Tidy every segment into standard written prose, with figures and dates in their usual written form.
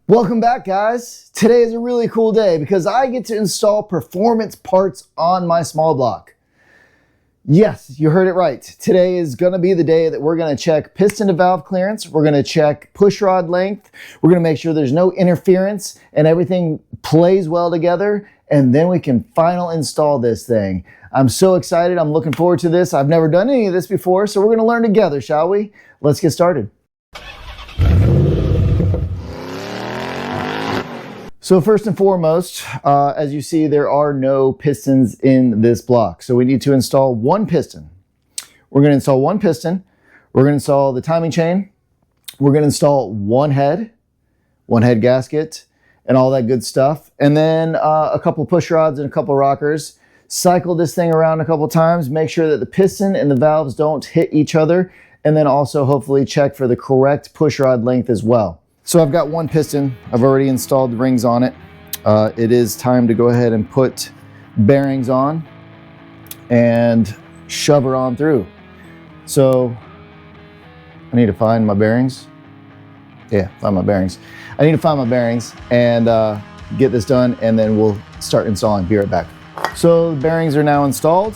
Welcome back, guys. Today is a really cool day because I get to install performance parts on my small block. Yes, you heard it right. Today is going to be the day that we're going to check piston to valve clearance. We're going to check pushrod length. We're going to make sure there's no interference and everything plays well together. And then we can final install this thing. I'm so excited. I'm looking forward to this. I've never done any of this before, so we're going to learn together, shall we? Let's get started. So first and foremost, as you see, there are no pistons in this block. So we need to install one piston. We're going to install one piston. We're going to install the timing chain. We're going to install one head gasket, and all that good stuff. And then a couple push rods and a couple rockers. Cycle this thing around a couple times. Make sure that the piston and the valves don't hit each other. And then also hopefully check for the correct push rod length as well. So I've got one piston. I've already installed the rings on it. It is time to go ahead and put bearings on and shove her on through. So I need to find my bearings. Yeah, find my bearings. I need to find my bearings and get this done, and then we'll start installing. Be right back. So the bearings are now installed.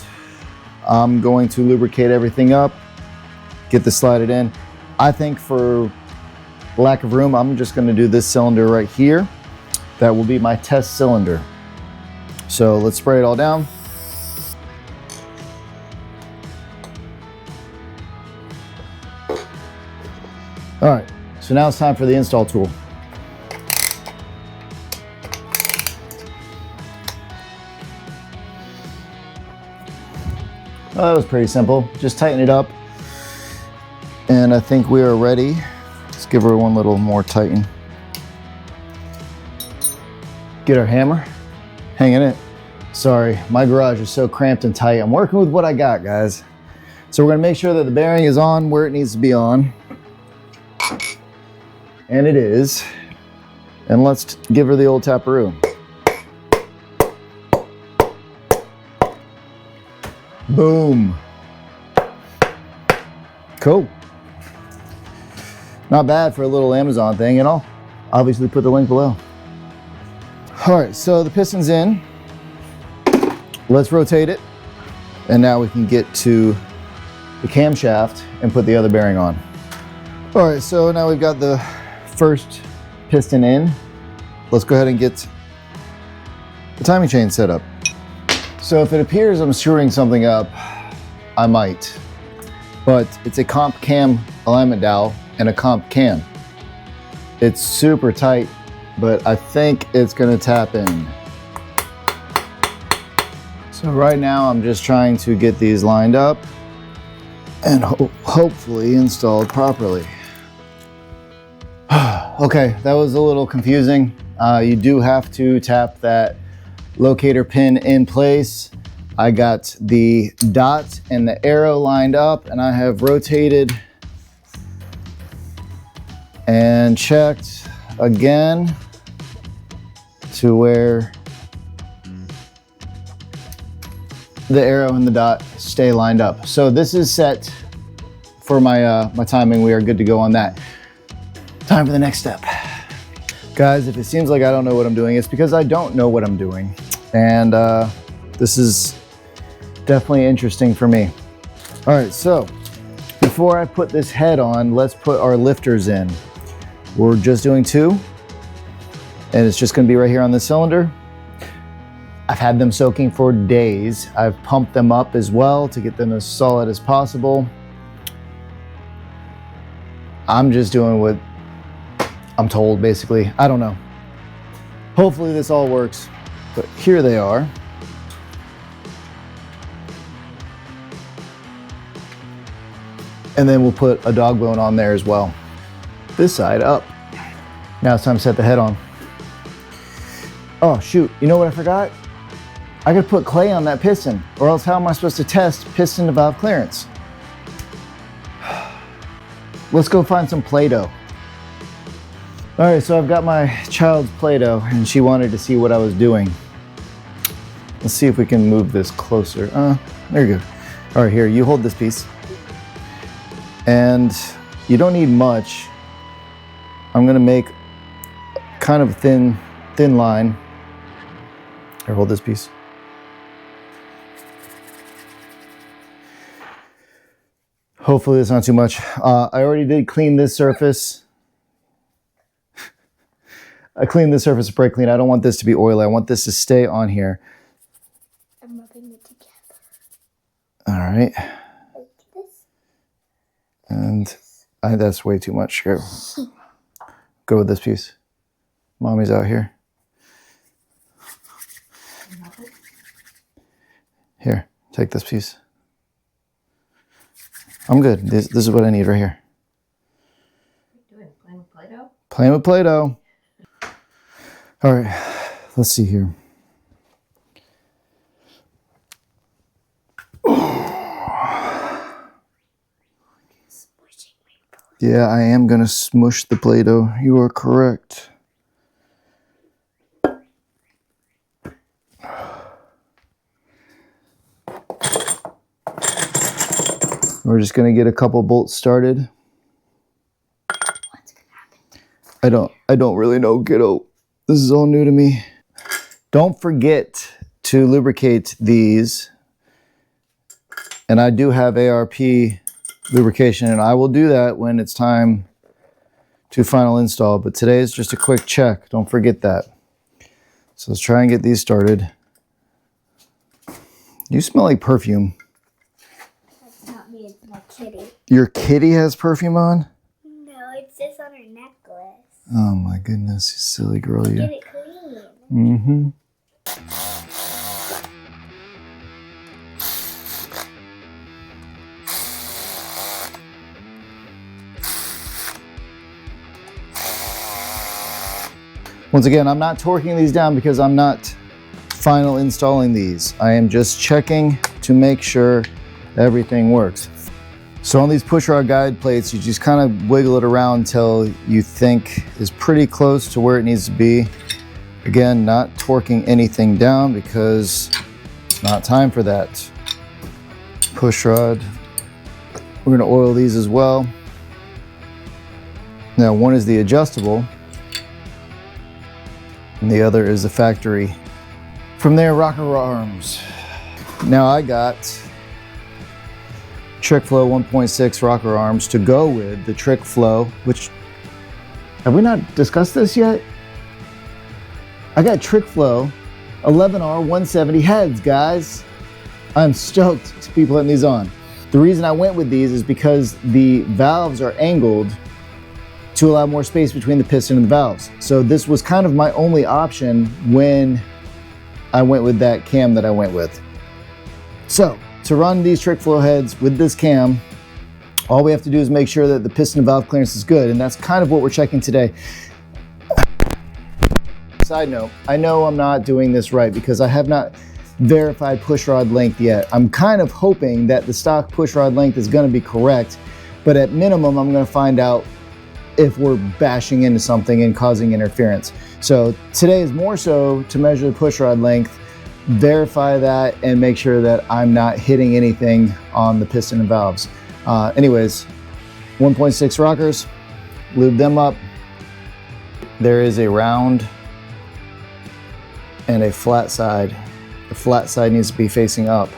I'm going to lubricate everything up, get this slided in. I think for lack of room, I'm just going to do this cylinder right here. That will be my test cylinder. So let's spray it all down. All right, so now it's time for the install tool. Well, that was pretty simple. Just tighten it up. And I think we are ready. Let's give her one little more tighten. Get our hammer, hang in it. Sorry, my garage is so cramped and tight. I'm working with what I got, guys. So we're gonna make sure that the bearing is on where it needs to be on. And it is. And let's give her the old taparoo. Boom. Cool. Not bad for a little Amazon thing, and I'll obviously put the link below. All right, so the piston's in. Let's rotate it. And now we can get to the camshaft and put the other bearing on. All right, so now we've got the first piston in. Let's go ahead and get the timing chain set up. So if it appears I'm screwing something up, I might. But it's a comp cam alignment dowel and a comp cam. It's super tight, but I think it's gonna tap in. So right now I'm just trying to get these lined up and hopefully installed properly. Okay, that was a little confusing. You do have to tap that locator pin in place. I got the dot and the arrow lined up, and I have rotated and checked again to where the arrow and the dot stay lined up. So this is set for my my timing. We are good to go on that. Time for the next step. Guys, if it seems like I don't know what I'm doing, it's because I don't know what I'm doing. And this is definitely interesting for me. All right, so before I put this head on, let's put our lifters in. We're just doing two, and it's just gonna be right here on the cylinder. I've had them soaking for days. I've pumped them up as well to get them as solid as possible. I'm just doing what I'm told, basically. I don't know. Hopefully this all works, but here they are. And then we'll put a dog bone on there as well. This side up. Now it's time to set the head on. Oh shoot, you know what I forgot? I gotta put clay on that piston, or else how am I supposed to test piston to valve clearance? Let's go find some Play-Doh. All right, so I've got my child's Play-Doh, and she wanted to see what I was doing. Let's see if we can move this closer. There you go. All right, here, you hold this piece. And you don't need much. I'm gonna make kind of a thin line. Here, hold this piece. Hopefully it's not too much. I already did clean this surface. I cleaned this surface with brake clean. I don't want this to be oily. I want this to stay on here. I'm rubbing it together. All right. Like this. And I think that's way too much. Here. Go with this piece. Mommy's out here. Here, take this piece. I'm good. This is what I need right here. What are you doing? Playing with Play-Doh? Playing with Play-Doh. All right, let's see here. Yeah, I am gonna smush the Play-Doh. You are correct. We're just gonna get a couple bolts started. What's gonna happen? I don't really know, kiddo. This is all new to me. Don't forget to lubricate these. And I do have ARP lubrication, and I will do that when it's time to final install. But today is just a quick check. Don't forget that. So let's try and get these started. You smell like perfume. That's not me, it's my kitty. Your kitty has perfume on? No, it's just on her necklace. Oh my goodness, you silly girl, you. Get it clean. Mm-hmm. Once again, I'm not torquing these down because I'm not final installing these. I am just checking to make sure everything works. So on these pushrod guide plates, you just kind of wiggle it around until you think is pretty close to where it needs to be. Again, not torquing anything down because it's not time for that. Pushrod. We're gonna oil these as well. Now, one is the adjustable, and the other is the factory. From there, rocker arms. Now I got Trick Flow 1.6 rocker arms to go with the Trick Flow, which, have we not discussed this yet? I got Trick Flow 11R 170 heads, guys. I'm stoked to be putting these on. The reason I went with these is because the valves are angled to allow more space between the piston and the valves. So this was kind of my only option when I went with that cam that I went with. So to run these Trick Flow heads with this cam, all we have to do is make sure that the piston and valve clearance is good, and that's kind of what we're checking today. Side note, I know I'm not doing this right because I have not verified pushrod length yet. I'm kind of hoping that the stock pushrod length is going to be correct, but at minimum I'm going to find out if we're bashing into something and causing interference. So today is more so to measure the pushrod length, verify that, and make sure that I'm not hitting anything on the piston and valves. Anyways, 1.6 rockers, lube them up. There is a round and a flat side. The flat side needs to be facing up,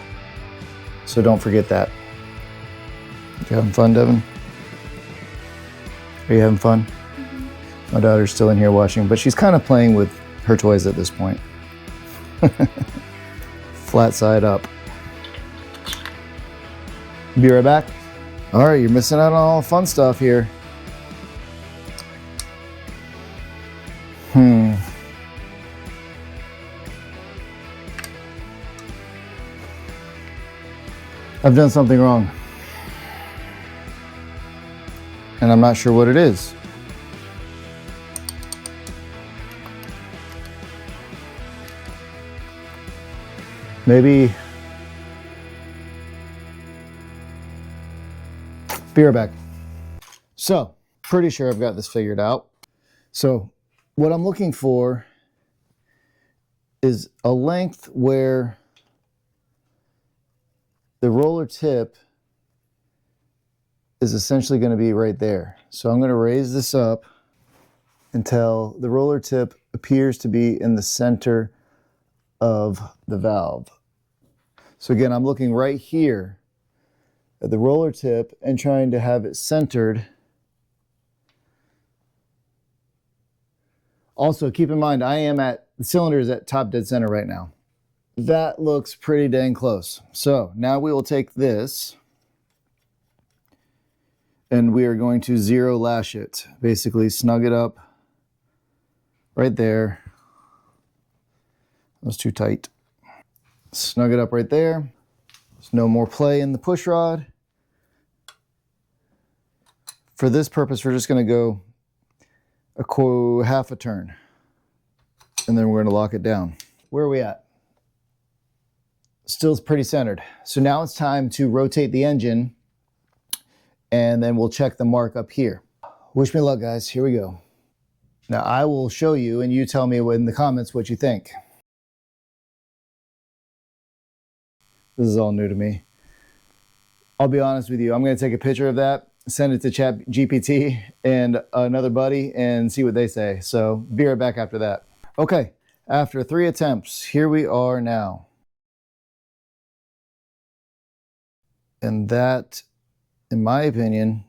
so don't forget that. You having fun, Devin? Are you having fun? Mm-hmm. My daughter's still in here watching, but she's kind of playing with her toys at this point. Flat side up. Be right back. All right, you're missing out on all the fun stuff here. I've done something wrong, and I'm not sure what it is. Maybe. Be right back. So, pretty sure I've got this figured out. So, what I'm looking for is a length where the roller tip is essentially going to be right there. So I'm going to raise this up until the roller tip appears to be in the center of the valve. So again, I'm looking right here at the roller tip and trying to have it centered. Also, keep in mind, the cylinder is at top dead center right now. That looks pretty dang close. So now we will take this and we are going to zero lash it. Basically snug it up right there. That was too tight. Snug it up right there. There's no more play in the push rod. For this purpose, we're just going to go half a turn, and then we're going to lock it down. Where are we at? Still pretty centered. So now it's time to rotate the engine, and then we'll check the mark up here. Wish me luck, guys. Here we go. Now I will show you, and you tell me in the comments what you think. This is all new to me. I'll be honest with you. I'm going to take a picture of that, send it to ChatGPT and another buddy and see what they say. So be right back after that. Okay, after 3 attempts, here we are now. And that, in my opinion,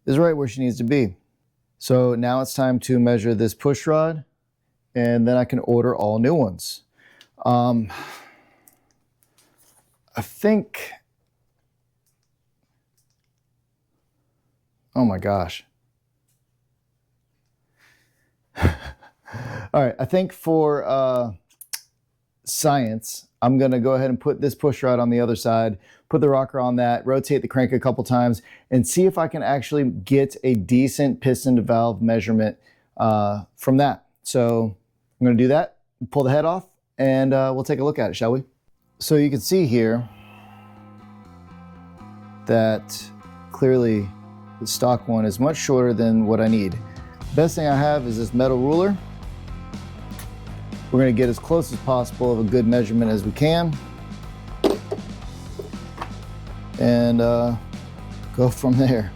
is right where she needs to be. So now it's time to measure this push rod, and then I can order all new ones. I think, oh my gosh. All right, I think for science, I'm gonna go ahead and put this push rod on the other side, put the rocker on that, rotate the crank a couple times, and see if I can actually get a decent piston to valve measurement from that. So I'm gonna do that, pull the head off, and we'll take a look at it, shall we? So you can see here that clearly the stock one is much shorter than what I need. Best thing I have is this metal ruler. We're going to get as close as possible of a good measurement as we can, and go from there.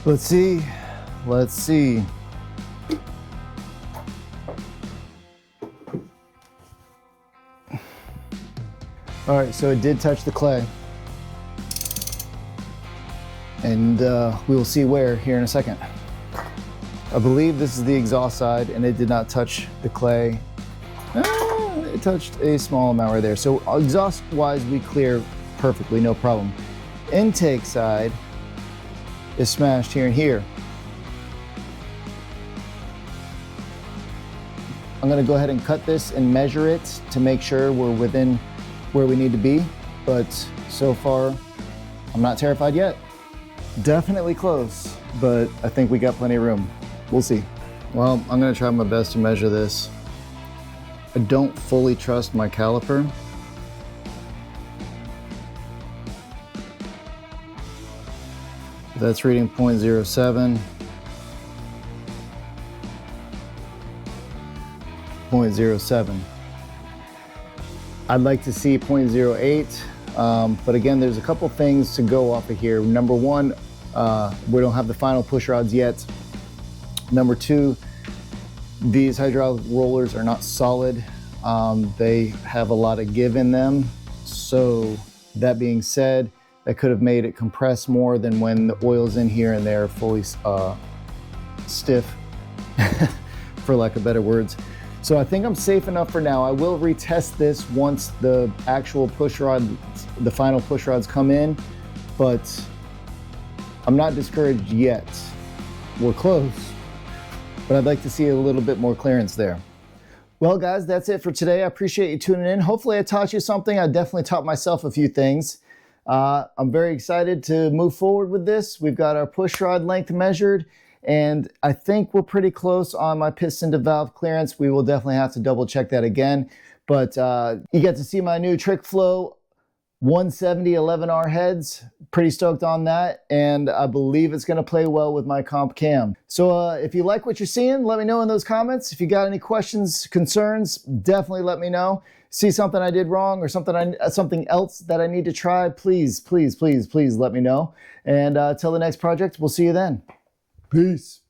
Let's see. Let's see. All right, so it did touch the clay. And we will see where here in a second. I believe this is the exhaust side, and it did not touch the clay. It touched a small amount right there. So exhaust-wise, we clear perfectly, no problem. Intake side is smashed here and here. I'm gonna go ahead and cut this and measure it to make sure we're within where we need to be, but so far, I'm not terrified yet. Definitely close, but I think we got plenty of room. We'll see. Well, I'm gonna try my best to measure this. I don't fully trust my caliper. That's reading 0.07. 0.07. I'd like to see 0.08, but again, there's a couple things to go off of here. Number one, we don't have the final push rods yet. Number two, these hydraulic rollers are not solid. They have a lot of give in them. So that being said, that could have made it compress more than when the oil's in here and they're fully stiff, for lack of better words. So I think I'm safe enough for now. I will retest this once the actual push rod, the final push rods come in, but I'm not discouraged yet. We're close, but I'd like to see a little bit more clearance there. Well, guys, that's it for today. I appreciate you tuning in. Hopefully I taught you something. I definitely taught myself a few things. I'm very excited to move forward with this. We've got our push rod length measured, and I think we're pretty close on my piston to valve clearance. We will definitely have to double check that again, but you get to see my new trick flow 170 11R heads. Pretty stoked on that, and I believe it's going to play well with my comp cam. So if you like what you're seeing, let me know in those comments. If you got any questions, concerns, definitely let me know. See something I did wrong or something else that I need to try, please let me know. And till the next project, we'll see you then. Peace.